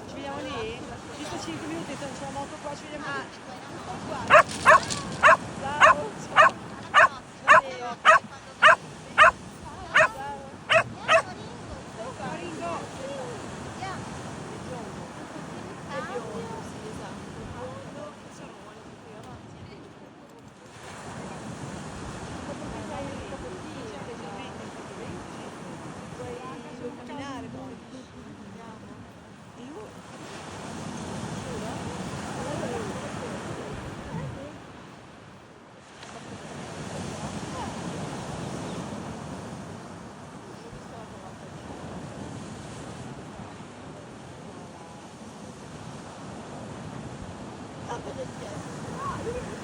Ci vediamo lì? Ci sto 5 minuti, c'è la moto qua, ci vediamo lì. Ciao, ciao. Ciao Ringo. È biondo, sì, esatto. Biondo, sono buone tutte avanti. Puoi camminare poi. E lui? Ah,